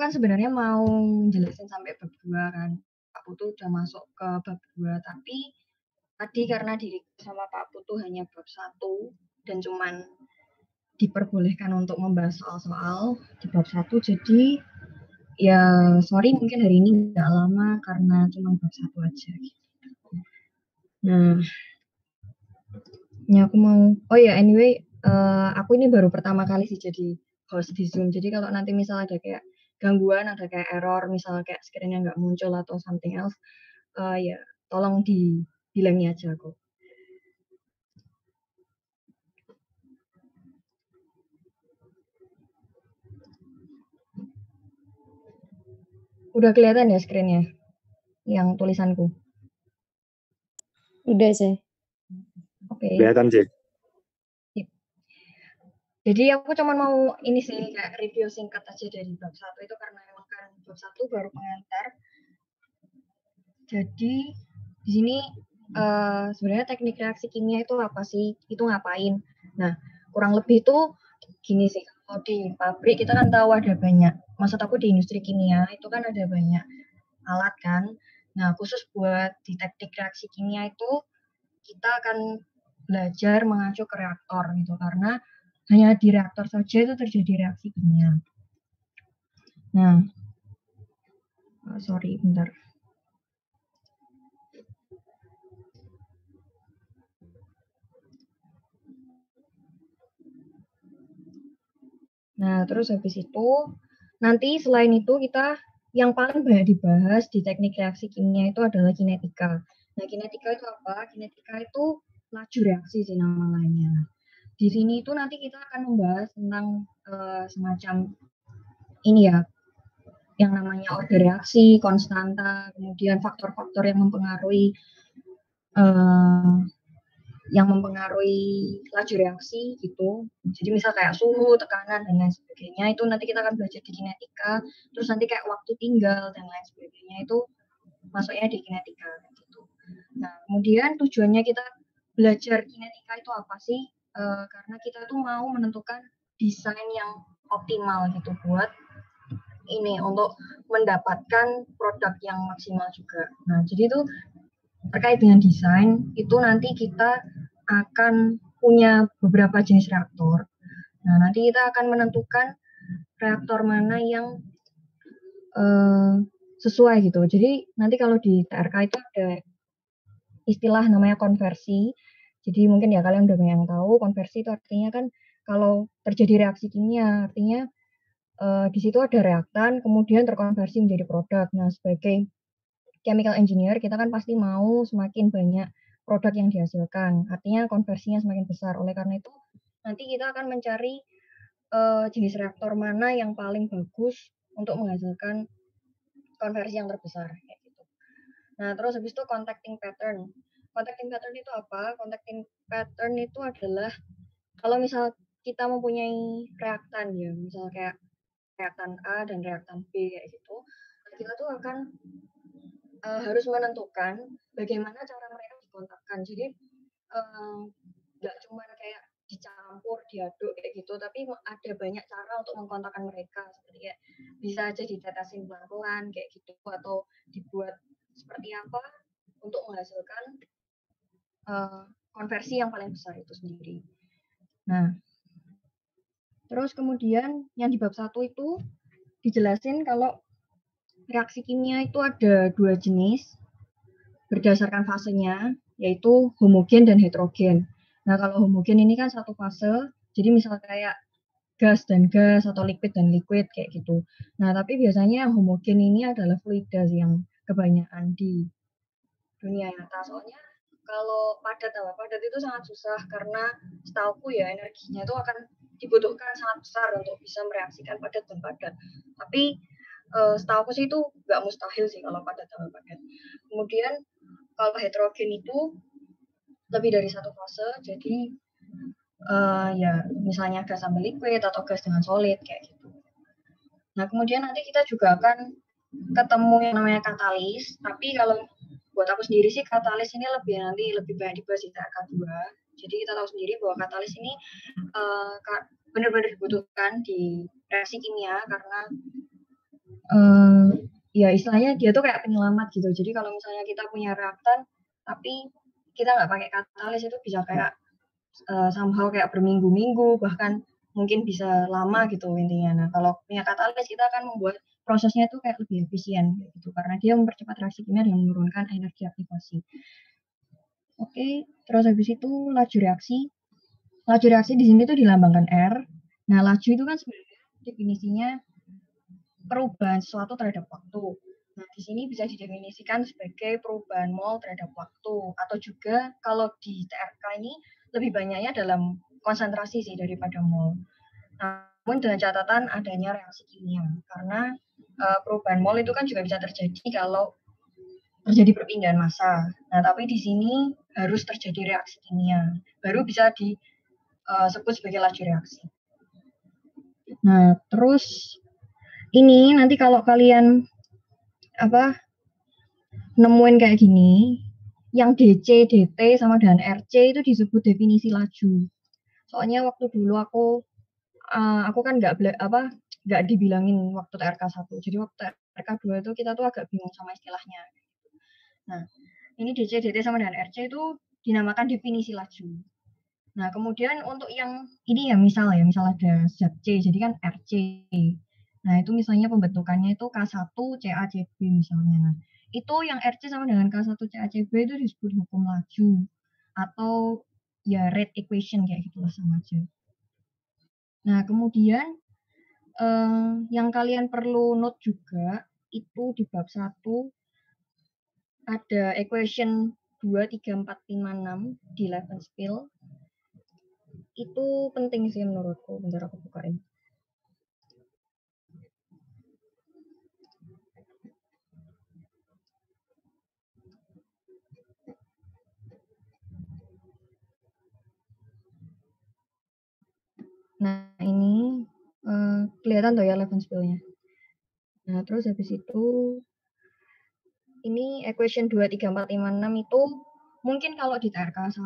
kan sebenarnya mau jelasin sampai bab 2 kan. Pak Putu udah masuk ke bab 2, tapi tadi karena diri sama Pak Putu hanya bab 1 dan cuman diperbolehkan untuk membahas soal-soal di bab 1, jadi ya sorry mungkin hari ini nggak lama karena cuma bab 1 aja. Nah, ini aku mau, oh ya anyway, aku ini baru pertama kali sih jadi host di Zoom. Jadi kalau nanti misalnya ada kayak gangguan, ada kayak error, misalnya kayak screen-nya nggak muncul atau something else, ya tolong dibilangin aja kok. Udah kelihatan ya screen-nya yang tulisanku? Udah sih. Oke. Kelihatan sih. Jadi aku cuma mau ini sih kayak review singkat aja dari bab 1 itu karena emang kan bab 1 baru pengantar. Jadi di sini sebenarnya teknik reaksi kimia itu apa sih? Itu ngapain? Nah, kurang lebih itu gini sih. Kalau di pabrik kita kan tahu ada banyak. Maksud aku di industri kimia itu kan ada banyak alat kan. Nah, khusus buat di teknik reaksi kimia itu kita akan belajar mengacu ke reaktor gitu karena hanya di reaktor saja itu terjadi reaksi kimia. Nah, sorry, bentar. Nah, terus habis itu, nanti selain itu kita yang paling banyak dibahas di teknik reaksi kimia itu adalah kinetika. Nah, kinetika itu apa? Kinetika itu laju reaksi sih nama lainnya. Di sini itu nanti kita akan membahas tentang semacam ini ya, yang namanya order reaksi, konstanta, kemudian faktor-faktor yang mempengaruhi laju reaksi gitu. Jadi misal kayak suhu, tekanan dan lain sebagainya itu nanti kita akan belajar di kinetika. Terus nanti kayak waktu tinggal dan lain sebagainya itu masuknya di kinetika gitu. Nah, kemudian tujuannya kita belajar kinetika itu apa sih? Karena kita tuh mau menentukan desain yang optimal gitu buat ini untuk mendapatkan produk yang maksimal juga. Nah, jadi itu terkait dengan desain itu nanti kita akan punya beberapa jenis reaktor. Nah, nanti kita akan menentukan reaktor mana yang sesuai gitu. Jadi nanti kalau di TRK itu ada istilah namanya konversi. Jadi mungkin ya kalian udah banyak yang tahu konversi itu artinya kan kalau terjadi reaksi kimia artinya di situ ada reaktan kemudian terkonversi menjadi produk. Nah, sebagai chemical engineer kita kan pasti mau semakin banyak produk yang dihasilkan. Artinya konversinya semakin besar. Oleh karena itu nanti kita akan mencari jenis reaktor mana yang paling bagus untuk menghasilkan konversi yang terbesar kayak gitu. Nah, terus habis itu contacting pattern. Contacting pattern itu apa? Contacting pattern itu adalah kalau misal kita mempunyai reaktan ya, misal kayak reaktan A dan reaktan B kayak gitu, kita tuh akan harus menentukan bagaimana cara mereka dikontakkan. Jadi nggak cuma kayak dicampur, diaduk kayak gitu, tapi ada banyak cara untuk mengkontakkan mereka. Seperti kayak bisa aja ditetesin pelan-pelan kayak gitu, atau dibuat seperti apa untuk menghasilkan konversi yang paling besar itu sendiri. Nah, terus kemudian yang di bab 1 itu dijelasin kalau reaksi kimia itu ada 2 jenis berdasarkan fasenya, yaitu homogen dan heterogen. Nah, kalau homogen ini kan satu fase, jadi misal kayak gas dan gas atau liquid dan liquid kayak gitu. Nah, tapi biasanya yang homogen ini adalah fluida yang kebanyakan di dunia nyata. Soalnya kalau padat itu sangat susah karena setauku ya energinya itu akan dibutuhkan sangat besar untuk bisa mereaksikan padat dan padat. Tapi setauku sih itu nggak mustahil sih kalau padat tambah padat. Kemudian kalau heterogen itu lebih dari satu fase, jadi ya misalnya gas sama liquid atau gas dengan solid kayak gitu. Nah, kemudian nanti kita juga akan ketemu yang namanya katalis, tapi kalau buat aku sendiri sih katalis ini lebih banyak dibahas di TK2. Jadi kita tahu sendiri bahwa katalis ini benar-benar dibutuhkan di reaksi kimia karena ya istilahnya dia tuh kayak penyelamat gitu. Jadi kalau misalnya kita punya reaktan, tapi kita nggak pakai katalis itu bisa kayak somehow kayak berminggu-minggu, bahkan mungkin bisa lama gitu intinya. Nah, kalau punya katalis kita akan membuat prosesnya itu kayak lebih efisien gitu, karena dia mempercepat reaksi kimia dan menurunkan energi aktivasi. Oke, terus habis itu laju reaksi. Laju reaksi di sini tuh dilambangkan R. Nah, laju itu kan sebenarnya definisinya perubahan sesuatu terhadap waktu. Nah, di sini bisa didefinisikan sebagai perubahan mol terhadap waktu, atau juga kalau di TRK ini lebih banyaknya dalam konsentrasi sih daripada mol. Namun dengan catatan adanya reaksi kimia, karena perubahan mol itu kan juga bisa terjadi kalau terjadi perpindahan massa. Nah, tapi di sini harus terjadi reaksi kimia, baru bisa disebut sebagai laju reaksi. Nah, terus ini nanti kalau kalian nemuin kayak gini, yang DC, DT sama dengan RC itu disebut definisi laju. Soalnya waktu dulu aku kan nggak dibilangin waktu TRK 1. Jadi waktu TRK 2 itu kita tuh agak bingung sama istilahnya. Nah, ini DC, DT sama dengan RC itu dinamakan definisi laju. Nah, kemudian untuk yang ini ya misal ada zat C, jadi kan RC. Nah, itu misalnya pembentukannya itu K1 CaCb misalnya. Nah, itu yang RC sama dengan K1 CaCb itu disebut hukum laju atau ya rate equation kayak gitu lah sama aja. Nah, kemudian yang kalian perlu note juga itu di bab 1 ada equation 2, 3, 4, 5, 6 di Levenspiel. Itu penting sih menurutku. Bentar aku bukain. Nah, ini kelihatan tuh ya Levenspiel-nya. Nah, terus habis itu ini equation 2, 3, 4, 5, 6 itu mungkin kalau di TRK 1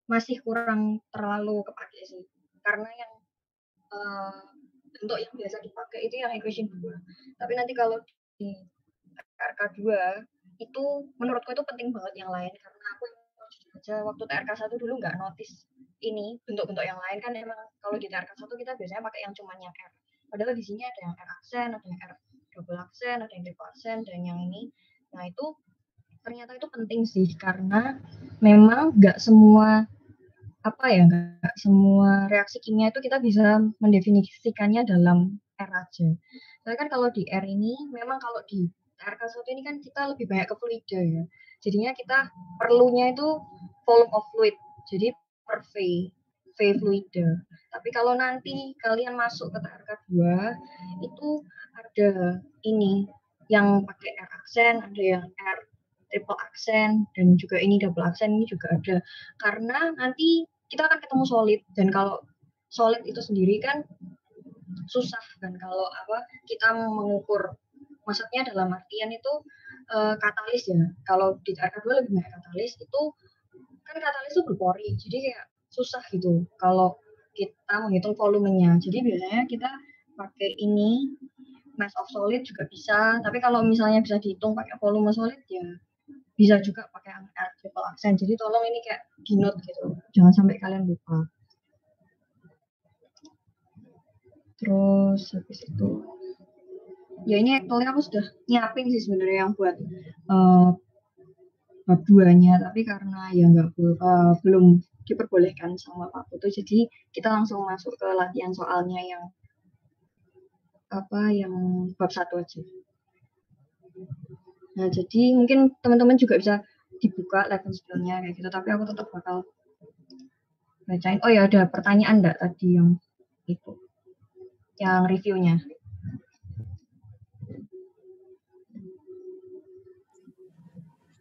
masih kurang terlalu kepake sih. Karena yang bentuk yang biasa dipakai itu yang equation 2. Tapi nanti kalau di TRK 2 itu menurutku itu penting banget yang lain, karena aku aja waktu TRK 1 dulu nggak notice ini bentuk-bentuk yang lain kan. Emang kalau di TRK 1 kita biasanya pakai yang cuman yang R. Padahal di sini ada yang R aksen, ada yang R double aksen, ada yang triple aksen, dan yang ini. Nah, itu ternyata itu penting sih, karena memang nggak semua nggak semua reaksi kimia itu kita bisa mendefinisikannya dalam R aja. Soalnya kan kalau di R ini, memang kalau di RK1 ini kan kita lebih banyak ke fluida ya. Jadinya kita perlunya itu volume of fluid, jadi per V fluida. Tapi kalau nanti kalian masuk ke TRK2, itu ada ini yang pakai R aksen, ada yang R triple aksen, dan juga ini double aksen ini juga ada. Karena nanti kita akan ketemu solid, dan kalau solid itu sendiri kan susah kan kalau kita mengukur, maksudnya dalam artian itu katalis ya. Kalau di TRK2 lebih banyak katalis, itu kan katalis itu berpori, jadi kayak susah gitu kalau kita menghitung volumenya. Jadi biasanya kita pakai ini mass of solid juga bisa, tapi kalau misalnya bisa dihitung pakai volume solid ya bisa juga pakai R triple aksen. Jadi tolong ini kayak di note gitu, jangan sampai kalian lupa. Terus habis itu ya ini actually aku sudah nyiapin sih sebenarnya yang buat bab 2-nya, tapi karena ya belum diperbolehkan sama Pak Putu, jadi kita langsung masuk ke latihan soalnya yang yang bab 1 aja. Nah, jadi mungkin teman-teman juga bisa dibuka Levenspiel-nya kayak gitu, tapi aku tetap bakal bacain. Oh ya, ada pertanyaan enggak tadi yang itu, yang reviewnya?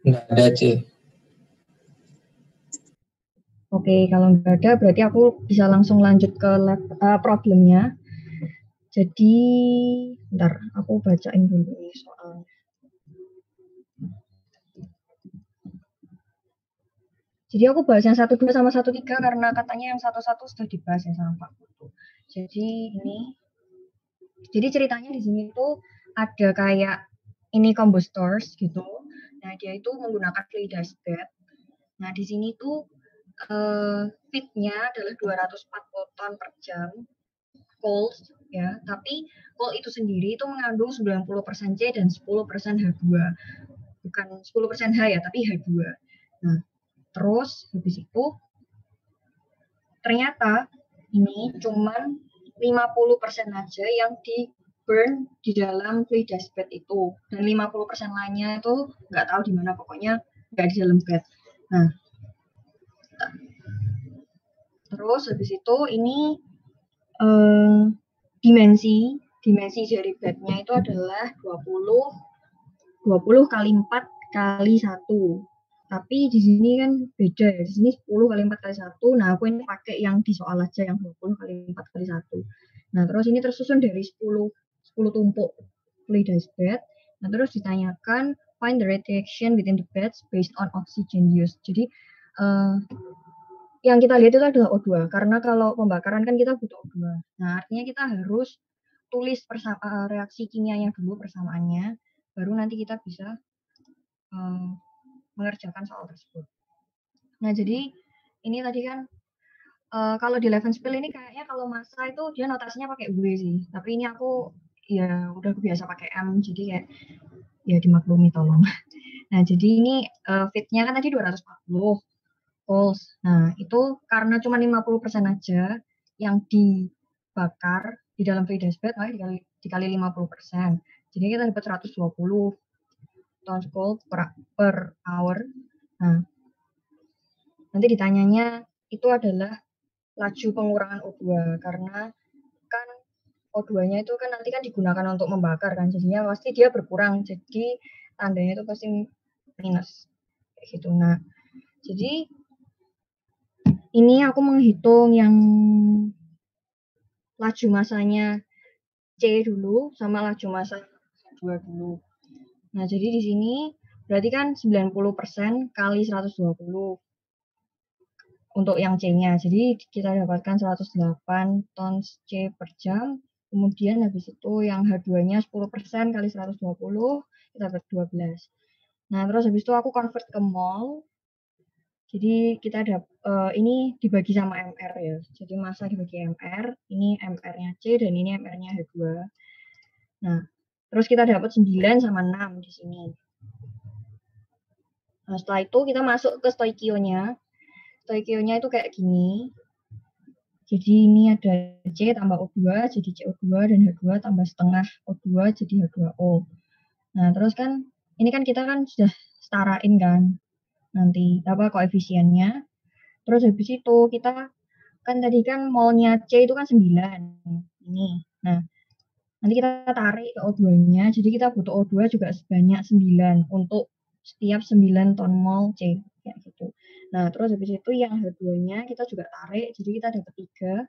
Nggak ada, Ci. Oke, kalau nggak ada berarti aku bisa langsung lanjut ke problemnya. Jadi, bentar, aku bacain dulu nih soalnya. Jadi aku bahas yang 1-2 sama 1-3 karena katanya yang 1-1 sudah dibahas ya sama Pak Putu. Jadi ceritanya di sini tuh ada kayak ini combustors gitu. Nah, dia itu menggunakan fluidized bed. Nah, di sini tuh feed-nya adalah 240 ton per jam coal ya, tapi coal itu sendiri itu mengandung 90% C dan 10% H2. Bukan 10% H ya, tapi H2. Nah, terus habis itu ternyata ini cuman 50% aja yang di burn di dalam fluidized bed itu, dan 50% lainnya itu nggak tahu di mana, pokoknya nggak di dalam bed. Nah, terus habis itu ini dimensi dari bednya itu adalah 20 kali 4 kali 1. Tapi di sini kan beda ya, di sini 10 kali 4 kali 1. Nah, aku ini pakai yang di soal aja yang 20 kali 4 kali 1. Nah, terus ini tersusun dari 10 tumpuk fluidized bed. Nah, terus ditanyakan find the reaction within the beds based on oxygen use. Jadi yang kita lihat itu adalah O2, karena kalau pembakaran kan kita butuh O2. Nah, artinya kita harus tulis reaksi kimianya dulu persamaannya, baru nanti kita bisa mengerjakan soal tersebut. Nah, jadi ini tadi kan kalau di Levenspiel ini kayaknya kalau massa itu dia notasinya pakai W sih, tapi ini aku ya udah kebiasa pakai M, jadi kayak ya dimaklumi tolong. Nah, jadi ini fit-nya kan tadi 240 volts. Nah, itu karena cuma 50% aja yang dibakar di dalam fluidized bed, makanya dikali 50%. Jadi kita dapat 120 tons coal per hour. Nah, nanti ditanyanya itu adalah laju pengurangan O2, karena kan O2-nya itu kan nanti kan digunakan untuk membakar kan, jadinya pasti dia berkurang, jadi tandanya itu pasti minus kayak gitu. Nah, jadi ini aku menghitung yang laju masanya C dulu sama laju masa 2 dulu. Nah, jadi di sini berarti kan 90% kali 120 untuk yang C-nya. Jadi kita dapatkan 108 tons C per jam. Kemudian habis itu yang H2-nya 10% kali 120, kita dapat 12. Nah, terus habis itu aku convert ke mol. Jadi kita ada ini dibagi sama MR ya. Jadi massa dibagi MR, ini MR-nya C dan ini MR-nya H2. Nah, terus kita dapat 9 sama 6 di sini. Nah, setelah itu kita masuk ke stoikionya. Stoikionya itu kayak gini. Jadi ini ada C tambah O2 jadi CO2 dan H2 tambah setengah O2 jadi H2O. Nah, terus kan ini kan kita kan sudah setarain kan nanti apa koefisiennya. Terus habis itu kita kan tadi kan molnya C itu kan 9. Ini. Nah, nanti kita tarik ke O2-nya. Jadi kita butuh O2 juga sebanyak 9 untuk setiap 9 ton mol C kayak gitu. Nah, terus habis itu yang H2-nya kita juga tarik, jadi kita dapat 3.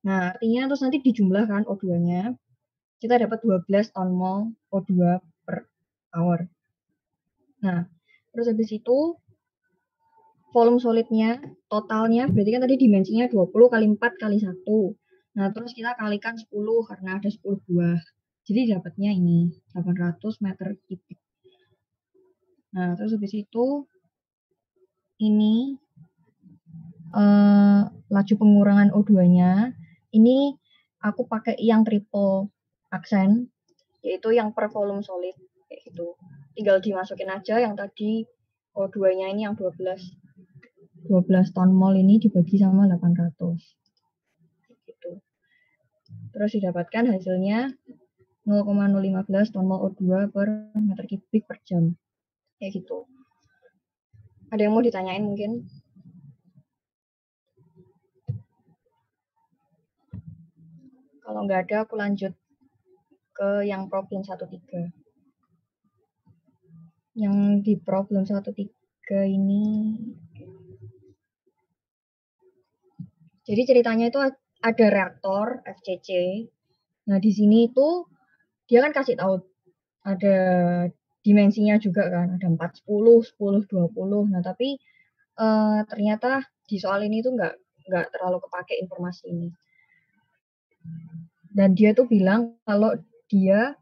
Nah, artinya terus nanti dijumlahkan O2-nya, kita dapat 12 ton mol O2 per hour. Nah, terus habis itu volume solidnya, totalnya, berarti kan tadi dimensinya 20 kali 4 kali 1. Nah, terus kita kalikan 10 karena ada 10 buah. Jadi dapatnya ini, 800 meter kubik. Nah, terus habis itu ini laju pengurangan O2-nya. Ini aku pakai yang triple aksen, yaitu yang per volume solid kayak gitu. Tinggal dimasukin aja yang tadi O2-nya ini yang 12 ton mol ini dibagi sama 800 gitu. Terus didapatkan hasilnya 0,015 ton mol O2 per meter kubik per jam kayak gitu. Ada yang mau ditanyain mungkin? Kalau nggak ada, aku lanjut ke yang problem 1-3. Yang di problem 1-3 ini, jadi ceritanya itu ada reaktor FCC. Nah, di sini itu dia kan kasih tahu ada dimensinya juga kan, ada 4, 10, 10, 20. Nah, tapi ternyata di soal ini tuh nggak terlalu kepake informasi ini. Dan dia tuh bilang kalau dia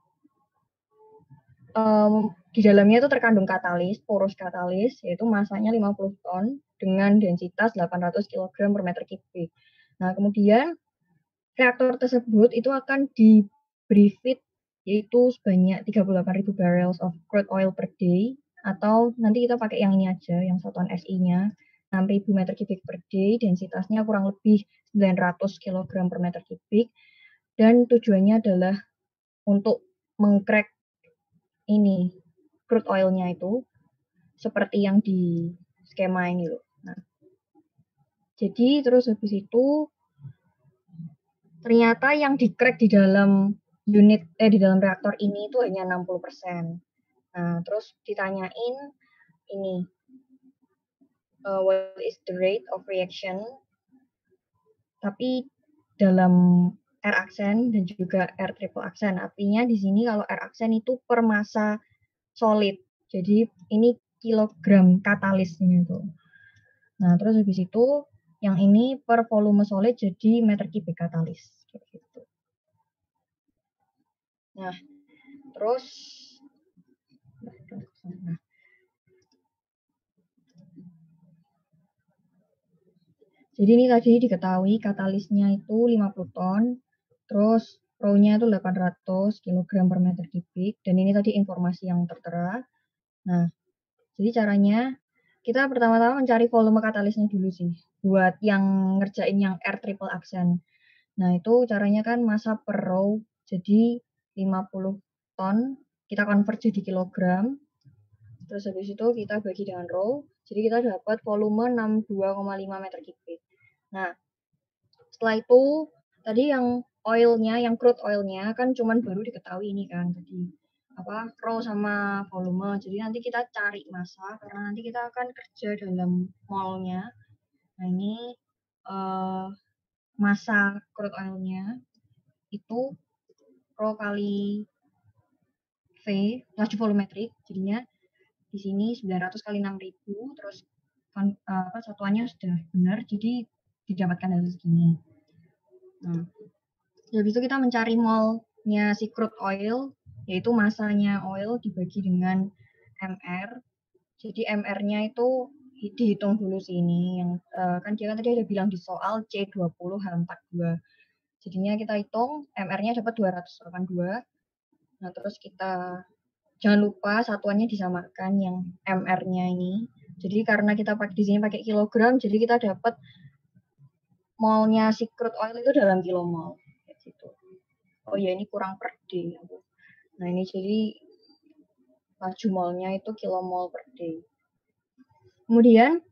di dalamnya itu terkandung katalis, porous katalis, yaitu masanya 50 ton dengan densitas 800 kg per meter kubik. Nah, kemudian reaktor tersebut itu akan diberi feed yaitu sebanyak 38.000 barrels of crude oil per day, atau nanti kita pakai yang ini aja, yang satuan SI-nya, 6.000 meter kubik per day, densitasnya kurang lebih 900 kg per meter kubik, dan tujuannya adalah untuk mengcrack ini crude oil-nya itu seperti yang di skema ini loh. Nah, jadi terus habis itu ternyata yang di-crack di dalam di dalam reaktor ini itu hanya 60%. Nah, terus ditanyain ini what is the rate of reaction? Tapi dalam R aksen dan juga R triple aksen. Artinya di sini kalau R aksen itu per massa solid. Jadi ini kilogram katalisnya itu. Nah, terus habis itu yang ini per volume solid jadi meter kubik katalis. Gitu. Nah, terus jadi ini tadi diketahui katalisnya itu 50 ton, terus rho-nya itu 800 kg per meter kubik, dan ini tadi informasi yang tertera. Nah, jadi caranya kita pertama-tama mencari volume katalisnya dulu sih, buat yang ngerjain yang R triple aksen. Nah, itu caranya kan massa per rho, jadi 50 ton, kita convert jadi kilogram, terus habis itu kita bagi dengan rho, jadi kita dapat volume 62,5 meter kubik. Nah, setelah itu tadi yang oilnya, yang crude oilnya kan cuman baru diketahui ini kan tadi apa rho sama volume. Jadi nanti kita cari massa karena nanti kita akan kerja dalam molnya. Nah ini massa crude oilnya itu rho kali V laju volumetrik. Jadinya di sini 900 kali 6.000 terus satuannya sudah benar jadi didapatkan hasil segini. Nah, habis itu kita mencari molnya si crude oil, yaitu masanya oil dibagi dengan MR. Jadi MR-nya itu dihitung dulu sih ini. Yang kan dia kan tadi ada bilang di soal C20H42. Jadinya kita hitung MR-nya dapat 282. Nah, terus kita jangan lupa satuannya disamakan yang MR-nya ini. Jadi karena kita di sini pakai kilogram, jadi kita dapat molnya si crude oil itu dalam kilomol. Gitu. Oh ya ini kurang per D. Nah ini jadi laju molnya itu kilomol per D. Kemudian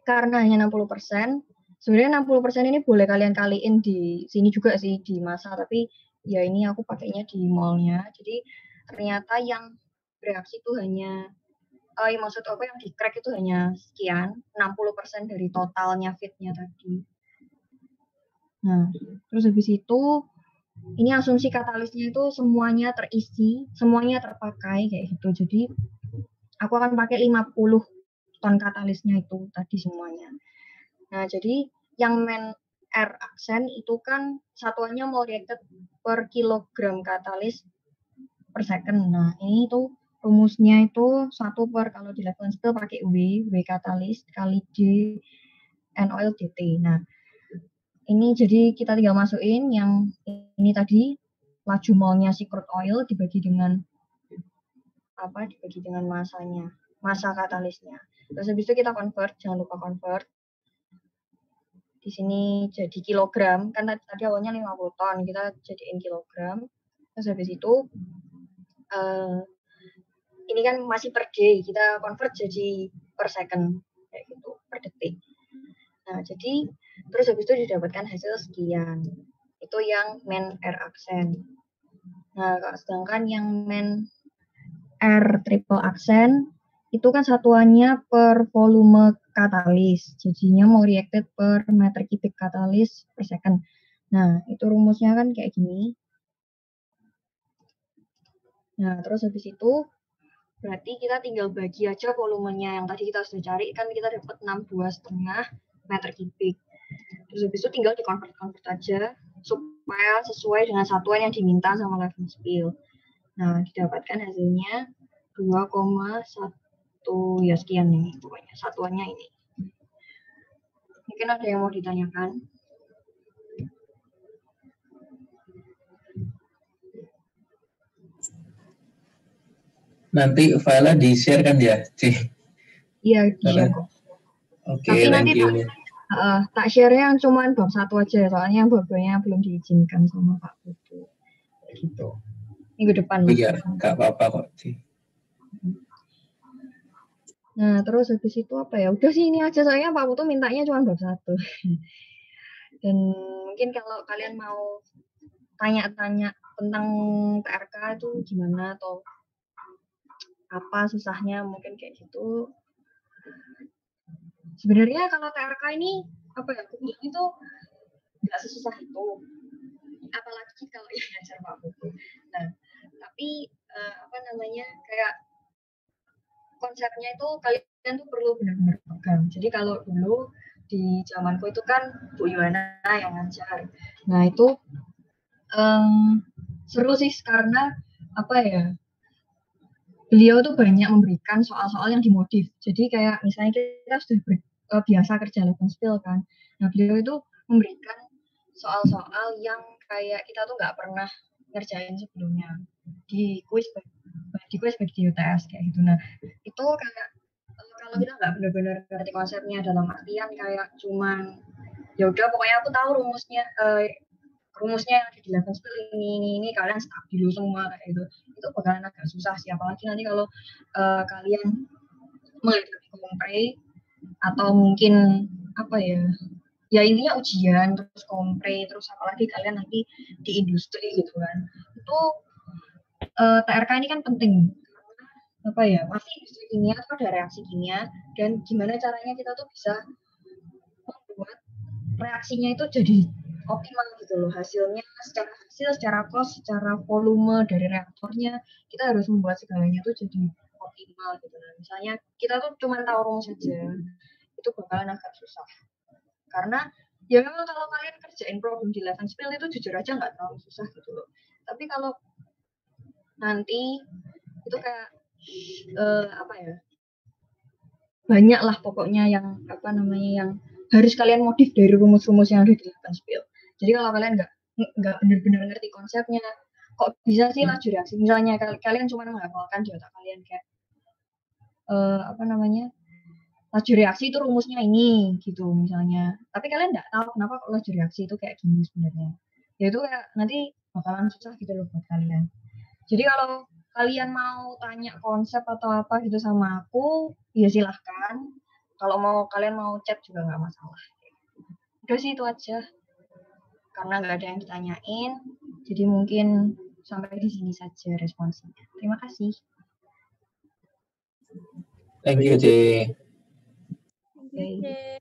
karena hanya 60%, sebenarnya 60% ini boleh kalian kaliin di sini juga sih di massa, tapi ya ini aku pakainya di molnya. Jadi ternyata yang bereaksi itu hanya maksud apa yang di crack itu hanya sekian, 60% dari totalnya feednya tadi. Nah, terus habis itu ini asumsi katalisnya itu semuanya terisi, semuanya terpakai kayak gitu. Jadi aku akan pakai 50 ton katalisnya itu tadi semuanya. Nah, jadi yang main R aksen itu kan satuannya mol reacted per kilogram katalis per second. Nah, ini tuh rumusnya itu 1 per kalau di level still pakai W katalis kali D N oil dt. Nah, ini jadi kita tinggal masukin yang ini tadi laju molnya si crude oil dibagi dengan masanya, massa katalisnya. Terus habis itu kita convert, jangan lupa convert. Di sini jadi kilogram, kan tadi awalnya 50 ton, kita jadiin kilogram. Terus habis itu ini kan masih per day, kita convert jadi per second kayak gitu, per detik. Nah, jadi terus habis itu didapatkan hasil sekian. Itu yang main R aksen. Nah, sedangkan yang main R triple aksen itu kan satuannya per volume katalis. Jadinya mau reacted per meter kubik katalis per second. Nah, itu rumusnya kan kayak gini. Nah, terus habis itu berarti kita tinggal bagi aja volumenya yang tadi kita sudah cari kan kita dapat 62,5 meter kubik. Terus habis itu tinggal di-convert aja supaya sesuai dengan satuan yang diminta sama Levenspiel. Nah, didapatkan hasilnya 2,1 ya sekian nih pokoknya satuannya ini. Mungkin ada yang mau ditanyakan? Nanti filenya di-share kan ya, C? Iya, di-share kok. Oke, Tapi nanti thank you. tak share yang cuman bab 1 aja, soalnya babnya belum diizinkan sama Pak Putu. Gitu. Minggu depan. Iya, nggak apa-apa kok, C. Nah, terus habis itu apa ya? Udah sih ini aja, soalnya Pak Putu mintanya cuma bab 1. Dan mungkin kalau kalian mau tanya-tanya tentang TRK itu gimana atau apa susahnya mungkin kayak gitu. Sebenarnya kalau TRK ini apa ya? Itu nggak sesusah itu. Apalagi kalau yang ngajar Pak Putu. Nah, tapi apa namanya kayak konsepnya itu kalian tuh perlu benar-benar pegang. Jadi kalau dulu di zamanku itu kan Bu Yohana yang ngajar. Nah itu seru sih karena apa ya? Beliau tuh banyak memberikan soal-soal yang dimodif. Jadi kayak misalnya kita sudah biasa kerja level spill kan. Nah beliau itu memberikan soal-soal yang kayak kita tuh nggak pernah ngerjain sebelumnya di kuis baik di UTS kayak gitu. Nah itu kayak kalau kita nggak benar-benar ngerti konsepnya dalam artian kayak cuman ya udah pokoknya aku tahu rumusnya yang ada di level spill ini kalian start dulu semua kayak gitu itu bakalan agak susah sih apalagi nanti kalau kalian menghadapi kompre atau mungkin apa ya intinya ujian terus kompre terus apalagi kalian nanti di industri gitu kan itu TRK ini kan penting apa ya pasti industri kimia itu ada reaksi kimia dan gimana caranya kita tuh bisa membuat reaksinya itu jadi optimal gitu loh hasilnya secara cost secara volume dari reaktornya kita harus membuat segalanya tuh jadi optimal gitu nah misalnya kita tuh cuma tahu rumus saja itu bakalan agak susah karena ya memang kalau kalian kerjain problem di level spill itu jujur aja nggak terlalu susah gitu loh tapi kalau nanti itu kayak apa ya banyak lah pokoknya yang apa namanya yang harus kalian modif dari rumus-rumus yang ada di level spill. Jadi kalau kalian nggak benar-benar ngerti konsepnya, kok bisa sih laju reaksi? Misalnya kalian cuma menghafalkan di otak kalian kayak apa namanya laju reaksi itu rumusnya ini gitu misalnya. Tapi kalian nggak tahu kenapa kok laju reaksi itu kayak gini sebenarnya. Ya itu kayak nanti bakalan susah gitu loh buat kalian. Jadi kalau kalian mau tanya konsep atau apa gitu sama aku, ya silahkan. Kalau kalian mau chat juga nggak masalah. Udah sih itu aja. Karena nggak ada yang ditanyain, jadi mungkin sampai di sini saja responsnya. Terima kasih. Thank you, C. Okay.